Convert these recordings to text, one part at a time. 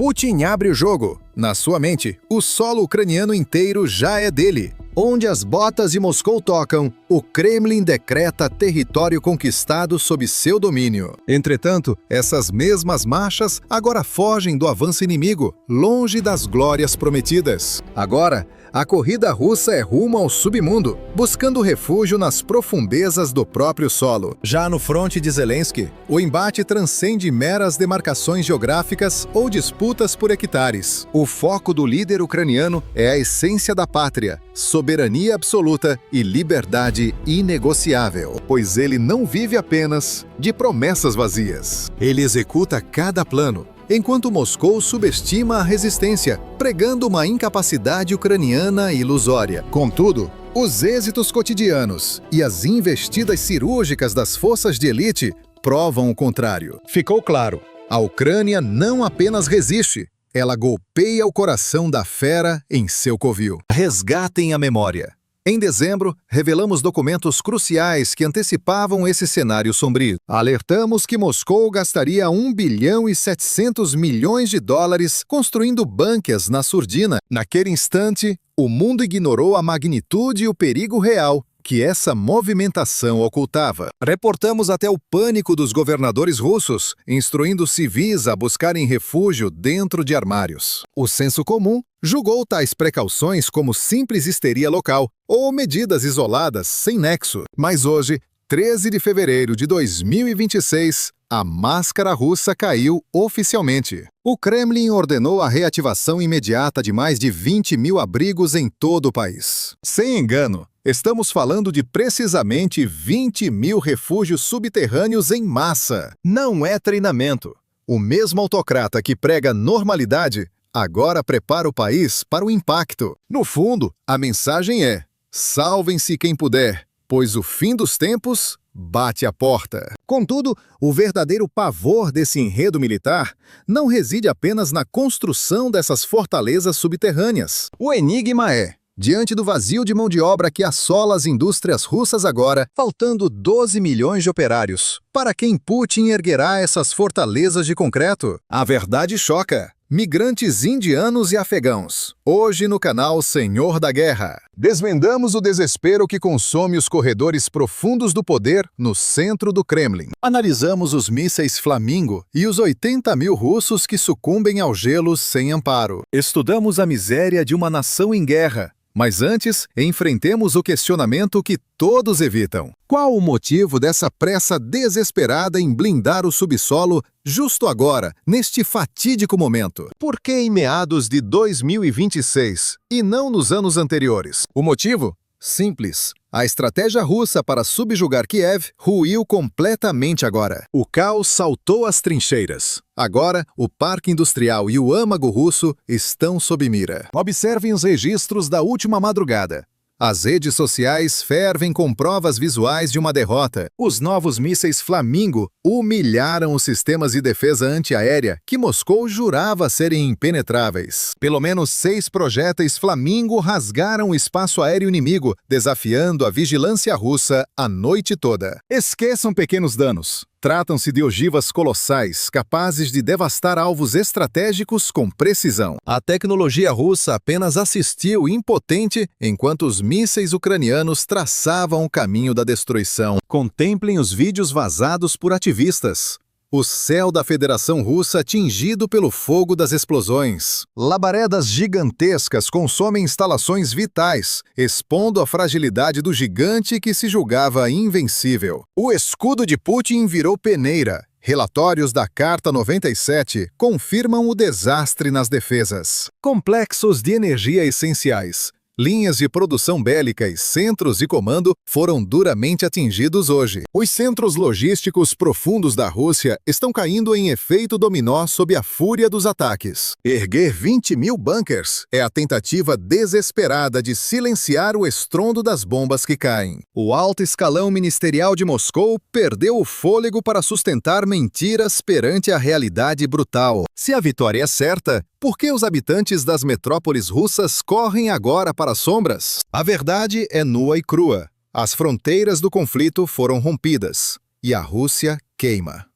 Putin abre o jogo. Na sua mente, o solo ucraniano inteiro já é dele. Onde as botas de Moscou tocam, o Kremlin decreta território conquistado sob seu domínio. Entretanto, essas mesmas marchas agora fogem do avanço inimigo, longe das glórias prometidas. Agora, a corrida russa é rumo ao submundo, buscando refúgio nas profundezas do próprio solo. Já no fronte de Zelensky, o embate transcende meras demarcações geográficas ou disputas por hectares. O foco do líder ucraniano é a essência da pátria, soberania absoluta e liberdade inegociável, pois ele não vive apenas de promessas vazias. Ele executa cada plano, enquanto Moscou subestima a resistência, pregando uma incapacidade ucraniana ilusória. Contudo, os êxitos cotidianos e as investidas cirúrgicas das forças de elite provam o contrário. Ficou claro, a Ucrânia não apenas resiste, ela golpeia o coração da fera em seu covil. Resgatem a memória. Em dezembro, revelamos documentos cruciais que antecipavam esse cenário sombrio. Alertamos que Moscou gastaria 1 bilhão e 700 milhões de dólares construindo bunkers na surdina. Naquele instante, o mundo ignorou a magnitude e o perigo real que essa movimentação ocultava. Reportamos até o pânico dos governadores russos, instruindo civis a buscarem refúgio dentro de armários. O senso comum julgou tais precauções como simples histeria local ou medidas isoladas sem nexo. Mas hoje, 13 de fevereiro de 2026, a máscara russa caiu oficialmente. O Kremlin ordenou a reativação imediata de mais de 20 mil abrigos em todo o país. Sem engano, estamos falando de precisamente 20 mil refúgios subterrâneos em massa. Não é treinamento. O mesmo autocrata que prega normalidade agora prepara o país para o impacto. No fundo, a mensagem é: salvem-se quem puder, pois o fim dos tempos bate à porta. Contudo, o verdadeiro pavor desse enredo militar não reside apenas na construção dessas fortalezas subterrâneas. O enigma é: diante do vazio de mão de obra que assola as indústrias russas agora, faltando 12 milhões de operários, para quem Putin erguerá essas fortalezas de concreto? A verdade choca. Migrantes indianos e afegãos. Hoje no canal Senhor da Guerra. Desvendamos o desespero que consome os corredores profundos do poder no centro do Kremlin. Analisamos os mísseis Flamingo e os 80 mil russos que sucumbem ao gelo sem amparo. Estudamos a miséria de uma nação em guerra. Mas antes, enfrentemos o questionamento que todos evitam. Qual o motivo dessa pressa desesperada em blindar o subsolo justo agora, neste fatídico momento? Por que em meados de 2026 e não nos anos anteriores? O motivo? Simples. A estratégia russa para subjugar Kiev ruiu completamente agora. O caos saltou às trincheiras. Agora, o parque industrial e o âmago russo estão sob mira. Observem os registros da última madrugada. As redes sociais fervem com provas visuais de uma derrota. Os novos mísseis Flamingo humilharam os sistemas de defesa antiaérea que Moscou jurava serem impenetráveis. Pelo menos 6 projéteis Flamingo rasgaram o espaço aéreo inimigo, desafiando a vigilância russa a noite toda. Esqueçam pequenos danos. Tratam-se de ogivas colossais, capazes de devastar alvos estratégicos com precisão. A tecnologia russa apenas assistiu impotente enquanto os mísseis ucranianos traçavam o caminho da destruição. Contemplem os vídeos vazados por ativistas. O céu da Federação Russa tingido pelo fogo das explosões. Labaredas gigantescas consomem instalações vitais, expondo a fragilidade do gigante que se julgava invencível. O escudo de Putin virou peneira. Relatórios da Carta 97 confirmam o desastre nas defesas. Complexos de energia essenciais. Linhas de produção bélica e centros de comando foram duramente atingidos hoje. Os centros logísticos profundos da Rússia estão caindo em efeito dominó sob a fúria dos ataques. Erguer 20 mil bunkers é a tentativa desesperada de silenciar o estrondo das bombas que caem. O alto escalão ministerial de Moscou perdeu o fôlego para sustentar mentiras perante a realidade brutal. Se a vitória é certa, por que os habitantes das metrópoles russas correm agora para as sombras? A verdade é nua e crua. As fronteiras do conflito foram rompidas e a Rússia queima.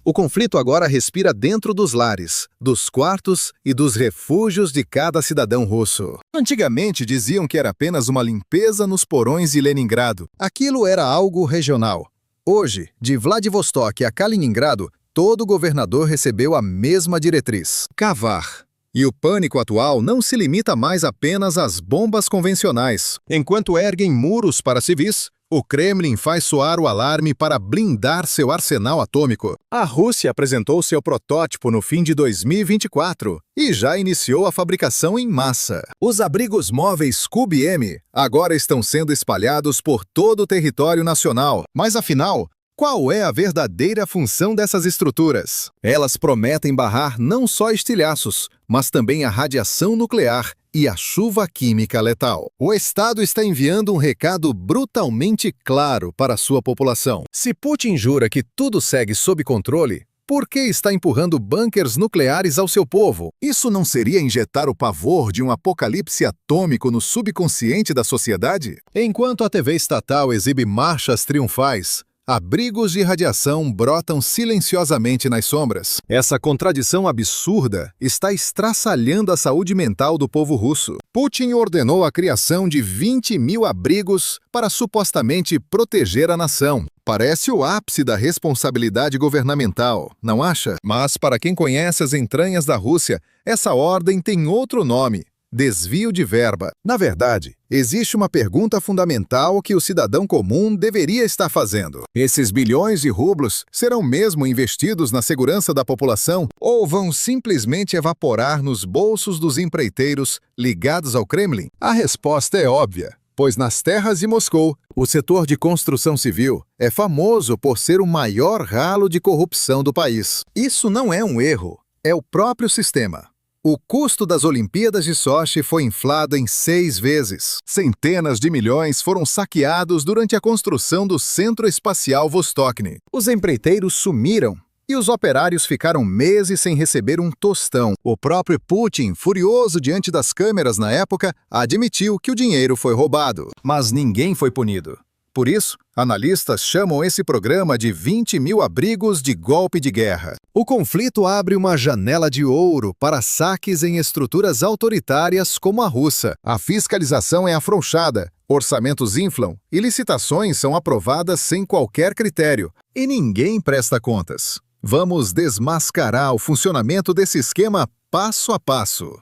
O conflito agora respira dentro dos lares, dos quartos e dos refúgios de cada cidadão russo. Antigamente diziam que era apenas uma limpeza nos porões de Leningrado. Aquilo era algo regional. Hoje, de Vladivostok a Kaliningrado, todo governador recebeu a mesma diretriz: cavar. E o pânico atual não se limita mais apenas às bombas convencionais. Enquanto erguem muros para civis, o Kremlin faz soar o alarme para blindar seu arsenal atômico. A Rússia apresentou seu protótipo no fim de 2024 e já iniciou a fabricação em massa. Os abrigos móveis Kub-M agora estão sendo espalhados por todo o território nacional. Mas afinal, qual é a verdadeira função dessas estruturas? Elas prometem barrar não só estilhaços, mas também a radiação nuclear e a chuva química letal. O Estado está enviando um recado brutalmente claro para sua população. Se Putin jura que tudo segue sob controle, por que está empurrando bunkers nucleares ao seu povo? Isso não seria injetar o pavor de um apocalipse atômico no subconsciente da sociedade? Enquanto a TV estatal exibe marchas triunfais, abrigos de radiação brotam silenciosamente nas sombras. Essa contradição absurda está estraçalhando a saúde mental do povo russo. Putin ordenou a criação de 20 mil abrigos para supostamente proteger a nação. Parece o ápice da responsabilidade governamental, não acha? Mas para quem conhece as entranhas da Rússia, essa ordem tem outro nome: desvio de verba. Na verdade, existe uma pergunta fundamental que o cidadão comum deveria estar fazendo. Esses bilhões de rublos serão mesmo investidos na segurança da população ou vão simplesmente evaporar nos bolsos dos empreiteiros ligados ao Kremlin? A resposta é óbvia, pois nas terras de Moscou, o setor de construção civil é famoso por ser o maior ralo de corrupção do país. Isso não é um erro, é o próprio sistema. O custo das Olimpíadas de Sochi foi inflado em 6 vezes. Centenas de milhões foram saqueados durante a construção do Centro Espacial Vostochny. Os empreiteiros sumiram e os operários ficaram meses sem receber um tostão. O próprio Putin, furioso diante das câmeras na época, admitiu que o dinheiro foi roubado. Mas ninguém foi punido. Por isso, analistas chamam esse programa de 20 mil abrigos de golpe de guerra. O conflito abre uma janela de ouro para saques em estruturas autoritárias como a russa. A fiscalização é afrouxada, orçamentos inflam e licitações são aprovadas sem qualquer critério. E ninguém presta contas. Vamos desmascarar o funcionamento desse esquema passo a passo.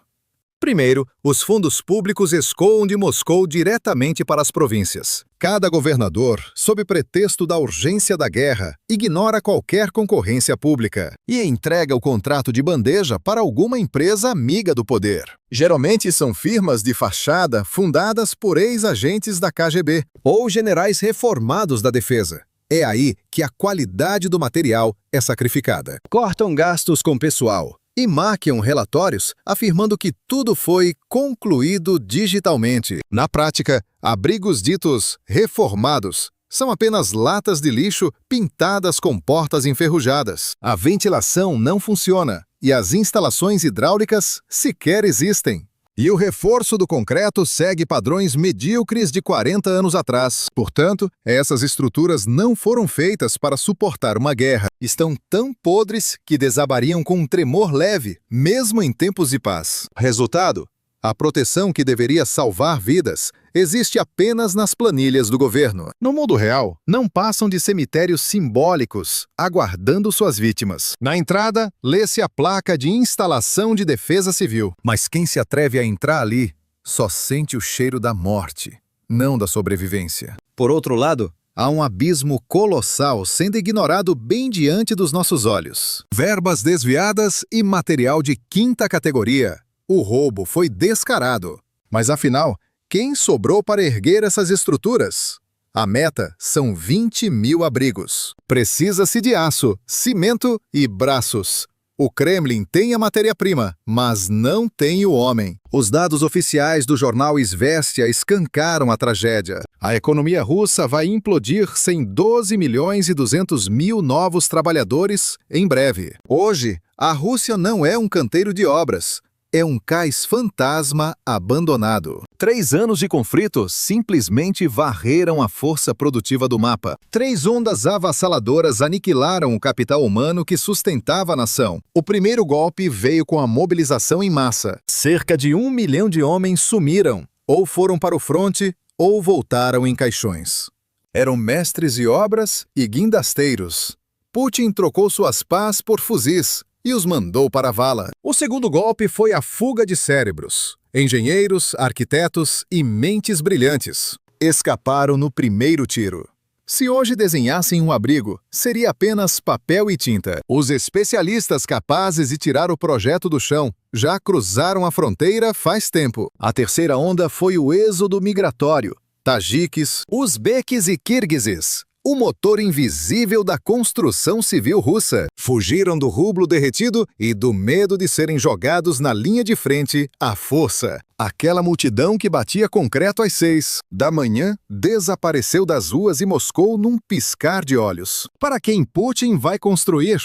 Primeiro, os fundos públicos escoam de Moscou diretamente para as províncias. Cada governador, sob pretexto da urgência da guerra, ignora qualquer concorrência pública e entrega o contrato de bandeja para alguma empresa amiga do poder. Geralmente são firmas de fachada fundadas por ex-agentes da KGB ou generais reformados da defesa. É aí que a qualidade do material é sacrificada. Cortam gastos com pessoal e maquiam relatórios afirmando que tudo foi concluído digitalmente. Na prática, abrigos ditos reformados são apenas latas de lixo pintadas com portas enferrujadas. A ventilação não funciona e as instalações hidráulicas sequer existem. E o reforço do concreto segue padrões medíocres de 40 anos atrás. Portanto, essas estruturas não foram feitas para suportar uma guerra. Estão tão podres que desabariam com um tremor leve, mesmo em tempos de paz. Resultado? A proteção que deveria salvar vidas existe apenas nas planilhas do governo. No mundo real, não passam de cemitérios simbólicos, aguardando suas vítimas. Na entrada, lê-se a placa de instalação de defesa civil. Mas quem se atreve a entrar ali só sente o cheiro da morte, não da sobrevivência. Por outro lado, há um abismo colossal sendo ignorado bem diante dos nossos olhos. Verbas desviadas e material de quinta categoria. O roubo foi descarado. Mas afinal, quem sobrou para erguer essas estruturas? A meta são 20 mil abrigos. Precisa-se de aço, cimento e braços. O Kremlin tem a matéria-prima, mas não tem o homem. Os dados oficiais do jornal Izvestia escancaram a tragédia. A economia russa vai implodir sem 12 milhões e 200 mil novos trabalhadores em breve. Hoje, a Rússia não é um canteiro de obras. é um cais fantasma abandonado. 3 anos de conflito simplesmente varreram a força produtiva do mapa. 3 ondas avassaladoras aniquilaram o capital humano que sustentava a nação. O primeiro golpe veio com a mobilização em massa. Cerca de 1 milhão de homens sumiram, Ou foram para o fronte, ou voltaram em caixões. Eram mestres de obras e guindasteiros. Putin trocou suas pás por fuzis e os mandou para a vala. O segundo golpe foi a fuga de cérebros. Engenheiros, arquitetos e mentes brilhantes escaparam no primeiro tiro. Se hoje desenhassem um abrigo, seria apenas papel e tinta. Os especialistas capazes de tirar o projeto do chão já cruzaram a fronteira faz tempo. A terceira onda foi o êxodo migratório. Tajiques, uzbeques e kirguizes, o motor invisível da construção civil russa, fugiram do rublo derretido e do medo de serem jogados na linha de frente à força. Aquela multidão que batia concreto às 6 da manhã desapareceu das ruas de Moscou num piscar de olhos. Para quem Putin vai construir?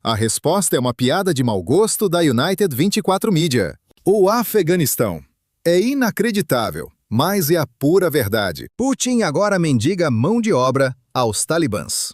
A resposta é uma piada de mau gosto da United 24 Media. O Afeganistão. É inacreditável, mas é a pura verdade. Putin agora mendiga mão de obra aos talibãs.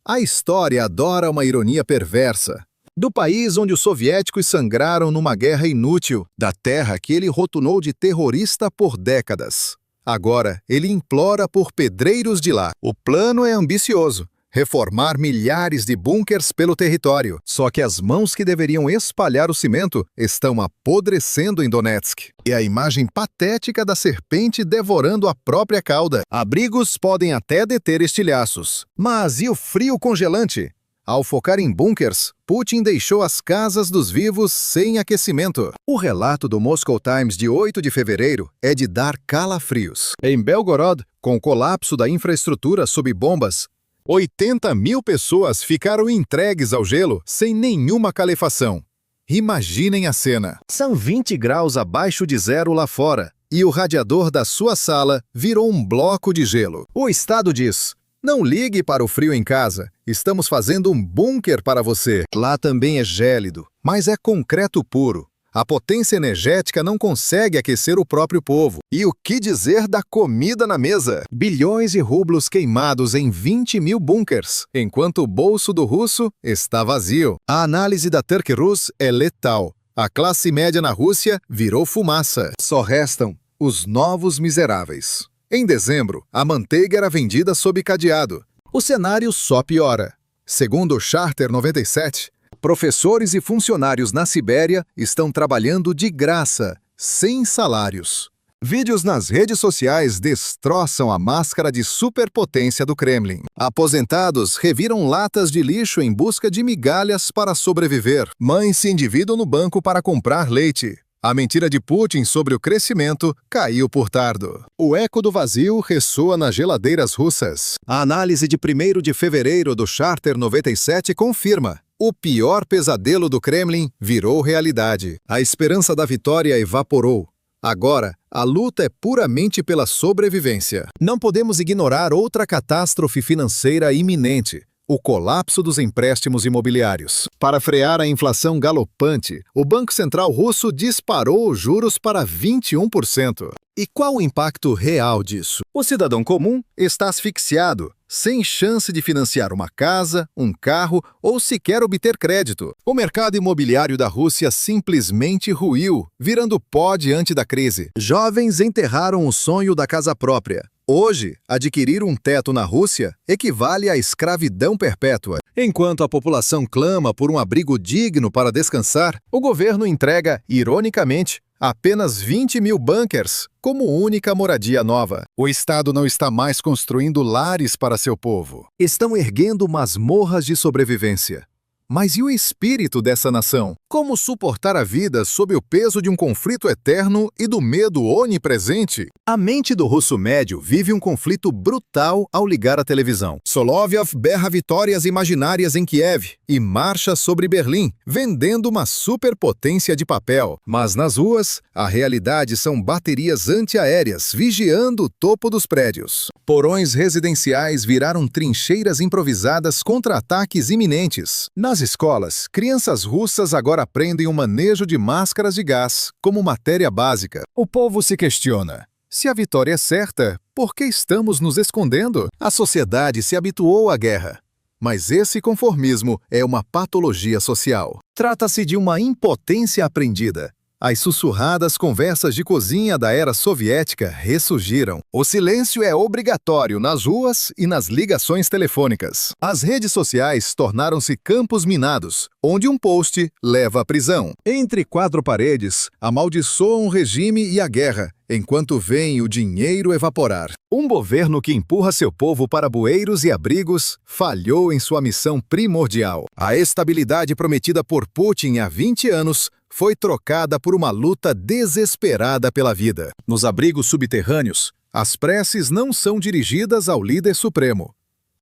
A história adora uma ironia perversa. Do país onde os soviéticos sangraram numa guerra inútil, da terra que ele rotulou de terrorista por décadas. Agora, ele implora por pedreiros de lá. O plano é ambicioso. Reformar milhares de bunkers pelo território. Só que as mãos que deveriam espalhar o cimento estão apodrecendo em Donetsk. E a imagem patética da serpente devorando a própria cauda. Abrigos podem até deter estilhaços. Mas e o frio congelante? Ao focar em bunkers, Putin deixou as casas dos vivos sem aquecimento. O relato do Moscow Times de 8 de fevereiro é de dar calafrios. Em Belgorod, com o colapso da infraestrutura sob bombas, 80 mil pessoas ficaram entregues ao gelo sem nenhuma calefação. Imaginem a cena. São 20 graus abaixo de zero lá fora e o radiador da sua sala virou um bloco de gelo. O Estado diz: não ligue para o frio em casa, estamos fazendo um bunker para você. Lá também é gélido, mas é concreto puro. A potência energética não consegue aquecer o próprio povo. E o que dizer da comida na mesa? Bilhões de rublos queimados em 20 mil bunkers, enquanto o bolso do russo está vazio. A análise da Turk Rus é letal. A classe média na Rússia virou fumaça. Só restam os novos miseráveis. Em dezembro, a manteiga era vendida sob cadeado. O cenário só piora. Segundo o Charter 97, professores e funcionários na Sibéria estão trabalhando de graça, sem salários. Vídeos nas redes sociais destroçam a máscara de superpotência do Kremlin. Aposentados reviram latas de lixo em busca de migalhas para sobreviver. Mães se endividam no banco para comprar leite. A mentira de Putin sobre o crescimento caiu por tardo. O eco do vazio ressoa nas geladeiras russas. A análise de 1º de fevereiro do Charter 97 confirma: o pior pesadelo do Kremlin virou realidade. A esperança da vitória evaporou. Agora, a luta é puramente pela sobrevivência. Não podemos ignorar outra catástrofe financeira iminente: o colapso dos empréstimos imobiliários. Para frear a inflação galopante, o Banco Central russo disparou os juros para 21%. E qual o impacto real disso? O cidadão comum está asfixiado, sem chance de financiar uma casa, um carro ou sequer obter crédito. O mercado imobiliário da Rússia simplesmente ruiu, virando pó diante da crise. Jovens enterraram o sonho da casa própria. Hoje, adquirir um teto na Rússia equivale à escravidão perpétua. Enquanto a população clama por um abrigo digno para descansar, o governo entrega, ironicamente, apenas 20 mil bunkers como única moradia nova. O Estado não está mais construindo lares para seu povo. Estão erguendo masmorras de sobrevivência. Mas e o espírito dessa nação? Como suportar a vida sob o peso de um conflito eterno e do medo onipresente? A mente do russo médio vive um conflito brutal ao ligar a televisão. Solovyov berra vitórias imaginárias em Kiev e marcha sobre Berlim, vendendo uma superpotência de papel. Mas nas ruas, a realidade são baterias antiaéreas vigiando o topo dos prédios. Porões residenciais viraram trincheiras improvisadas contra ataques iminentes. Nas escolas, crianças russas agora aprendem o manejo de máscaras de gás como matéria básica. O povo se questiona: se a vitória é certa, por que estamos nos escondendo? A sociedade se habituou à guerra. Mas esse conformismo é uma patologia social. Trata-se de uma impotência aprendida. As sussurradas conversas de cozinha da era soviética ressurgiram. O silêncio é obrigatório nas ruas e nas ligações telefônicas. As redes sociais tornaram-se campos minados, onde um post leva à prisão. Entre quatro paredes, amaldiçoam o regime e a guerra, enquanto vem o dinheiro evaporar. Um governo que empurra seu povo para bueiros e abrigos falhou em sua missão primordial. A estabilidade prometida por Putin há 20 anos foi trocada por uma luta desesperada pela vida. Nos abrigos subterrâneos, as preces não são dirigidas ao líder supremo.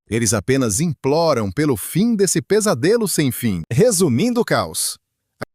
Eles apenas imploram pelo fim desse pesadelo sem fim. Resumindo o caos,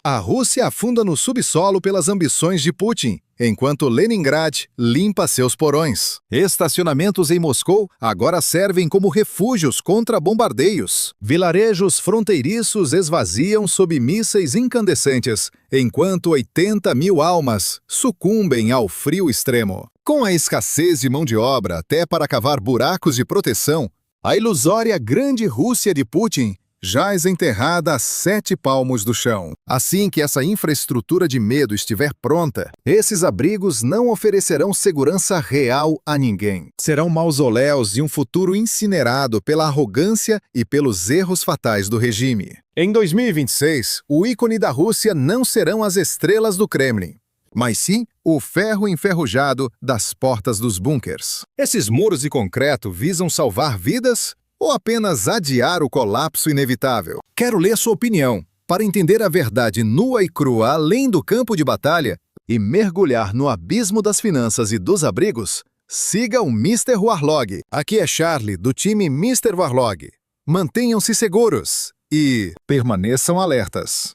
a Rússia afunda no subsolo pelas ambições de Putin, enquanto Leningrad limpa seus porões. Estacionamentos em Moscou agora servem como refúgios contra bombardeios. Vilarejos fronteiriços esvaziam sob mísseis incandescentes, enquanto 80 mil almas sucumbem ao frio extremo. Com a escassez de mão de obra até para cavar buracos de proteção, a ilusória Grande Rússia de Putin jaz enterrada a 7 palmos do chão. Assim que essa infraestrutura de medo estiver pronta, esses abrigos não oferecerão segurança real a ninguém. Serão mausoléus de um futuro incinerado pela arrogância e pelos erros fatais do regime. Em 2026, o ícone da Rússia não serão as estrelas do Kremlin, mas sim o ferro enferrujado das portas dos bunkers. Esses muros de concreto visam salvar vidas ou apenas adiar o colapso inevitável? Quero ler sua opinião. Para entender a verdade nua e crua além do campo de batalha e mergulhar no abismo das finanças e dos abrigos, siga o Mr. Warlog. Aqui é Charlie, do time Mr. Warlog. Mantenham-se seguros e permaneçam alertas.